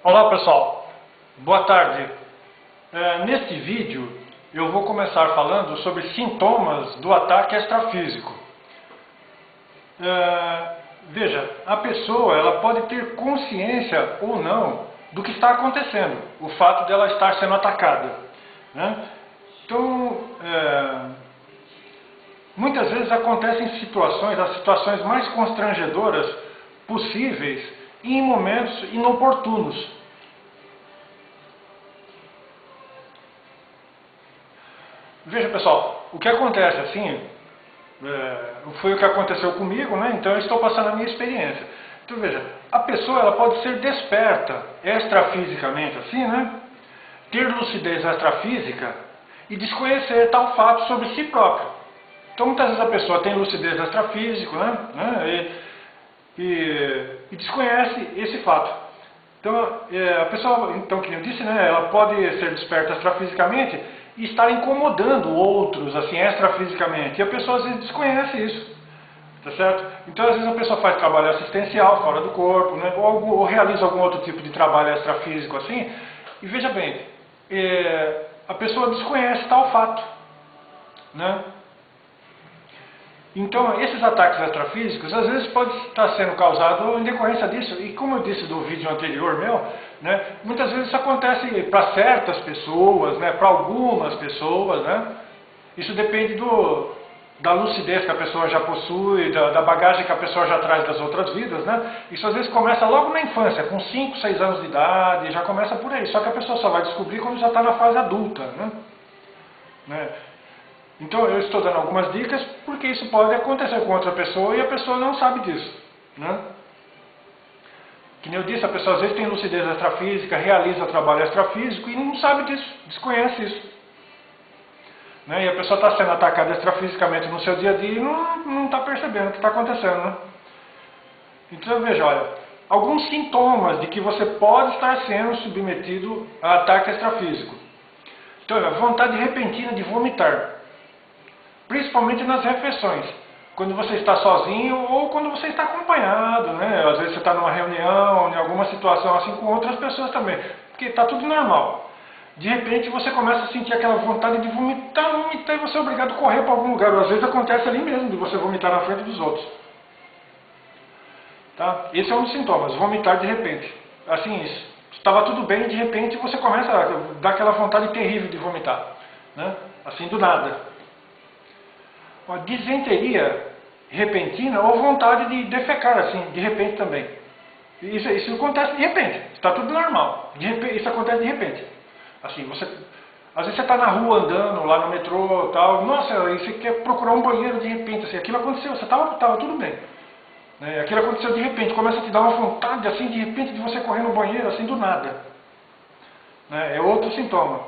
Olá pessoal, boa tarde. Neste vídeo eu vou começar falando sobre sintomas do ataque extrafísico. Veja, a pessoa ela pode ter consciência ou não do que está acontecendo, o fato dela estar sendo atacada, né? Então, muitas vezes acontecem as situações mais constrangedoras possíveis e em momentos inoportunos. Veja pessoal, o que acontece assim, foi o que aconteceu comigo, né? Então eu estou passando a minha experiência. Então veja, a pessoa ela pode ser desperta extrafisicamente assim, né? Ter lucidez extrafísica e desconhecer tal fato sobre si própria. Então muitas vezes a pessoa tem lucidez extrafísica, né? E desconhece esse fato. Então, a pessoa, então, que eu disse, né, ela pode ser desperta extrafisicamente e estar incomodando outros, assim, extrafisicamente. E a pessoa às vezes desconhece isso, tá certo? Então, às vezes a pessoa faz trabalho assistencial fora do corpo, né, ou realiza algum outro tipo de trabalho extrafísico, assim. E veja bem, a pessoa desconhece tal fato, né? Então, esses ataques extrafísicos, às vezes pode estar sendo causado em decorrência disso. E como eu disse do vídeo anterior meu, né, muitas vezes isso acontece para certas pessoas, né, para algumas pessoas, né. Isso depende da lucidez que a pessoa já possui, da bagagem que a pessoa já traz das outras vidas, né. Isso às vezes começa logo na infância, com 5, 6 anos de idade, já começa por aí. Só que a pessoa só vai descobrir quando já está na fase adulta, né. Então eu estou dando algumas dicas porque isso pode acontecer com outra pessoa e a pessoa não sabe disso, né? Que nem eu disse, a pessoa às vezes tem lucidez extrafísica, realiza trabalho extrafísico e não sabe disso, desconhece isso, né? E a pessoa está sendo atacada extrafisicamente no seu dia a dia e não está percebendo o que está acontecendo, né? Então veja, olha, alguns sintomas de que você pode estar sendo submetido a ataque extrafísico. Então, a vontade repentina de vomitar. Principalmente nas refeições, quando você está sozinho ou quando você está acompanhado, né? Às vezes você está numa reunião, em alguma situação assim com outras pessoas também, porque está tudo normal. De repente você começa a sentir aquela vontade de vomitar e você é obrigado a correr para algum lugar. Ou às vezes acontece ali mesmo, de você vomitar na frente dos outros. Tá? Esse é um dos sintomas, vomitar de repente. Assim, estava tudo bem e de repente você começa a dar aquela vontade terrível de vomitar, né? Assim do nada. Uma disenteria repentina ou vontade de defecar, assim, de repente também. Isso acontece de repente, está tudo normal. De repente, isso acontece de repente. Assim, às vezes você está na rua andando, lá no metrô tal, nossa, e você quer procurar um banheiro de repente, assim, aquilo aconteceu, você estava tudo bem. Né? Aquilo aconteceu de repente, começa a te dar uma vontade, assim, de repente, de você correr no banheiro, assim, do nada. Né? É outro sintoma.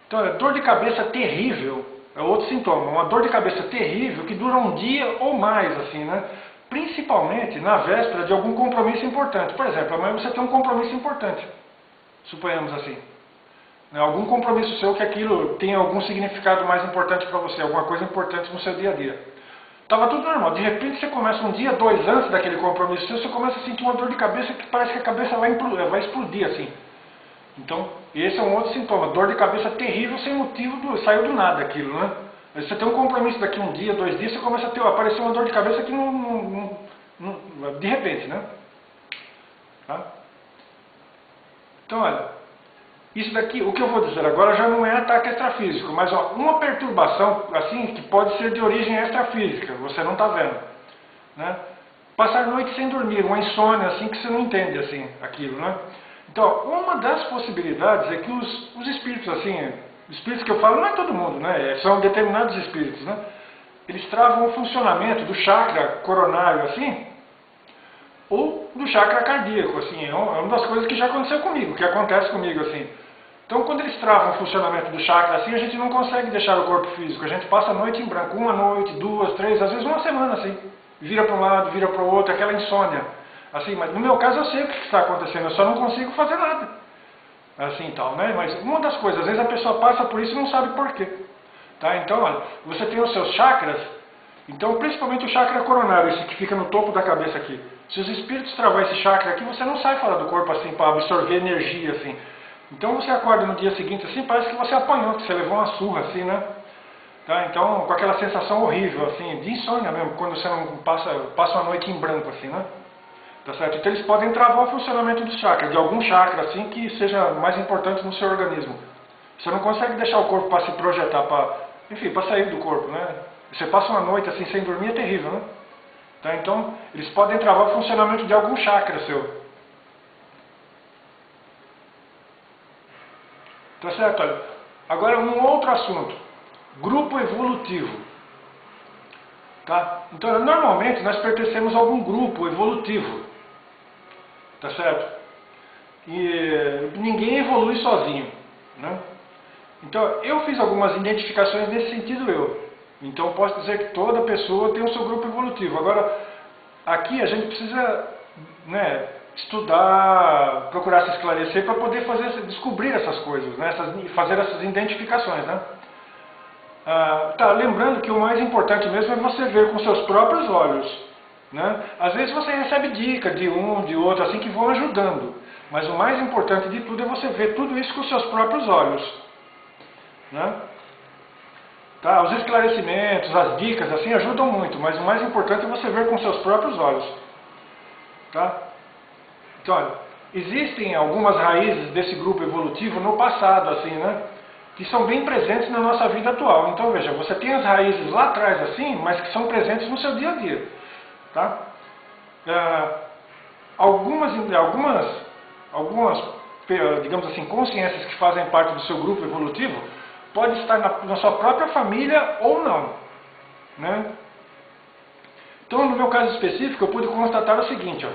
Então, dor de cabeça terrível. É outro sintoma, uma dor de cabeça terrível que dura um dia ou mais, assim, né? Principalmente na véspera de algum compromisso importante. Por exemplo, amanhã você tem um compromisso importante, suponhamos assim. Né? Algum compromisso seu que aquilo tem algum significado mais importante para você, alguma coisa importante no seu dia a dia. Estava tudo normal, de repente você começa um dia, 2 antes daquele compromisso seu, você começa a sentir uma dor de cabeça que parece que a cabeça vai explodir, assim. Então, esse é um outro sintoma, dor de cabeça terrível sem motivo, saiu do nada aquilo, né? Você tem um compromisso daqui um dia, 2 dias, você começa a aparecer uma dor de cabeça que de repente, né? Tá? Então, olha, isso daqui, o que eu vou dizer agora já não é ataque extrafísico, mas ó, uma perturbação, assim, que pode ser de origem extrafísica, você não está vendo, né? Passar a noite sem dormir, uma insônia, assim, que você não entende, assim, aquilo, né? Então, uma das possibilidades é que os espíritos, assim, espíritos que eu falo não é todo mundo, né? São determinados espíritos, né? Eles travam o funcionamento do chakra coronário, assim, ou do chakra cardíaco, assim. É uma das coisas que já aconteceu comigo, que acontece comigo, assim. Então, quando eles travam o funcionamento do chakra, assim, a gente não consegue deixar o corpo físico. A gente passa a noite em branco, uma noite, 2, 3, às vezes uma semana, assim. Vira para um lado, vira para o outro, aquela insônia. Assim, mas no meu caso eu sei o que está acontecendo, eu só não consigo fazer nada. Assim tal, né? Mas uma das coisas, às vezes a pessoa passa por isso e não sabe por quê. Tá? Então, olha, você tem os seus chakras, então principalmente o chakra coronário, esse que fica no topo da cabeça aqui. Se os espíritos travar esse chakra aqui, você não sai fora do corpo assim para absorver energia assim. Então você acorda no dia seguinte assim, parece que você apanhou, que você levou uma surra assim, né? Tá? Então, com aquela sensação horrível assim, de insônia mesmo, quando você não passa uma noite em branco assim, né? Tá certo? Então eles podem travar o funcionamento do chakra, de algum chakra assim que seja mais importante no seu organismo. Você não consegue deixar o corpo para se projetar, para sair do corpo, né? Você passa uma noite assim sem dormir, é terrível, né? Tá? Então, eles podem travar o funcionamento de algum chakra seu. Tá certo? Olha, agora um outro assunto. Grupo evolutivo. Tá? Então, normalmente nós pertencemos a algum grupo evolutivo. Tá certo? E ninguém evolui sozinho, né? Então, eu fiz algumas identificações nesse sentido eu. Então, posso dizer que toda pessoa tem o seu grupo evolutivo. Agora, aqui a gente precisa, né, estudar, procurar se esclarecer para poder descobrir essas coisas, né, fazer essas identificações, né? Lembrando que o mais importante mesmo é você ver com seus próprios olhos, né? Às vezes você recebe dica de um, de outro, assim, que vão ajudando. Mas o mais importante de tudo é você ver tudo isso com seus próprios olhos. Né? Tá, os esclarecimentos, as dicas assim ajudam muito, mas o mais importante é você ver com seus próprios olhos. Tá? Então, olha, existem algumas raízes desse grupo evolutivo no passado, assim, né? Que são bem presentes na nossa vida atual. Então, veja, você tem as raízes lá atrás, assim, mas que são presentes no seu dia a dia. Tá? Algumas, digamos assim, consciências que fazem parte do seu grupo evolutivo pode estar na sua própria família ou não, né? Então, no meu caso específico, eu pude constatar o seguinte, ó.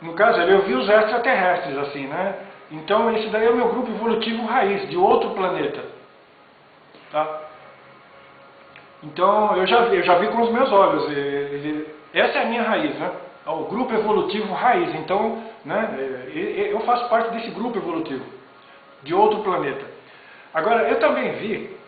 No caso, eu vi os extraterrestres, assim, né? Então, esse daí é o meu grupo evolutivo raiz, de outro planeta. Tá? Então, eu já vi com os meus olhos. Essa é a minha raiz, né? O grupo evolutivo raiz. Então, né, eu faço parte desse grupo evolutivo, de outro planeta. Agora, eu também vi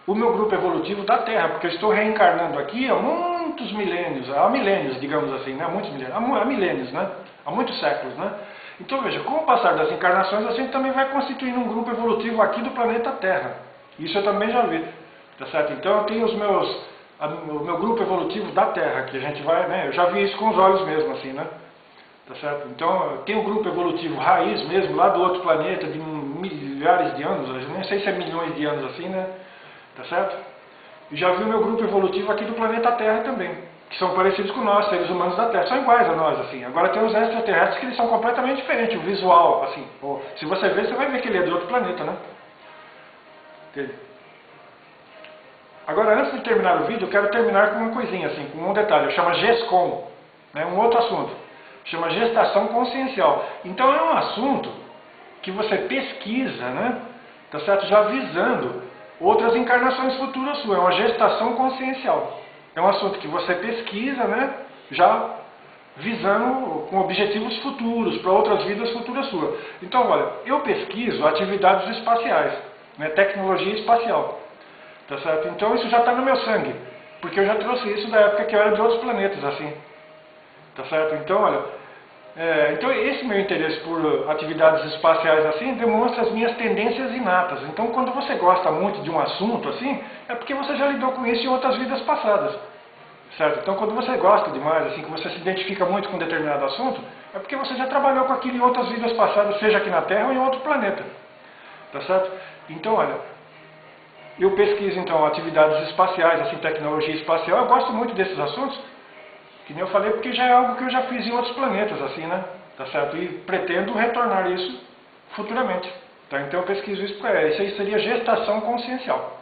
o meu grupo evolutivo da Terra, porque eu estou reencarnando aqui há muitos milênios, digamos assim, né? Há milênios, né? Há muitos séculos, né? Então, veja, com o passar das encarnações, a gente também vai constituindo um grupo evolutivo aqui do planeta Terra. Isso eu também já vi, tá certo? Então, eu tenho o meu grupo evolutivo da Terra, que a gente vai, né? Eu já vi isso com os olhos mesmo, assim, né? Tá certo? Então, tem o grupo evolutivo raiz mesmo, lá do outro planeta, de milhares de anos, eu nem sei se é milhões de anos assim, né? Tá certo? E já vi o meu grupo evolutivo aqui do planeta Terra também, que são parecidos com nós, seres humanos da Terra, são iguais a nós, assim. Agora tem os extraterrestres que eles são completamente diferentes, o visual, assim. Se você ver, você vai ver que ele é de outro planeta, né? Entende? Agora, antes de terminar o vídeo, eu quero terminar com uma coisinha, assim, com um detalhe, chama GESCOM, né? Um outro assunto. Chama gestação consciencial. Então é um assunto que você pesquisa, né? Tá certo? Já visando outras encarnações futuras suas. É uma gestação consciencial. É um assunto que você pesquisa, né? Já visando com objetivos futuros, para outras vidas futuras suas. Então, olha, eu pesquiso atividades espaciais, né? Tecnologia espacial. Tá certo? Então isso já está no meu sangue. Porque eu já trouxe isso da época que eu era de outros planetas, assim. Tá certo? Então, olha, então esse meu interesse por atividades espaciais assim demonstra as minhas tendências inatas. Então, quando você gosta muito de um assunto assim, é porque você já lidou com isso em outras vidas passadas. Certo? Então, quando você gosta demais, assim, que você se identifica muito com um determinado assunto, é porque você já trabalhou com aquilo em outras vidas passadas, seja aqui na Terra ou em outro planeta. Tá certo? Então, olha, eu pesquiso então atividades espaciais, assim, tecnologia espacial. Eu gosto muito desses assuntos. Que nem eu falei, porque já é algo que eu já fiz em outros planetas, assim, né? Tá certo? E pretendo retornar isso futuramente. Tá? Então eu pesquiso isso, isso aí seria gestação consciencial.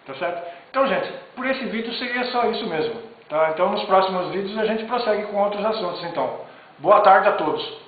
Tá certo? Então, gente, por esse vídeo seria só isso mesmo. Tá? Então nos próximos vídeos a gente prossegue com outros assuntos, então. Boa tarde a todos.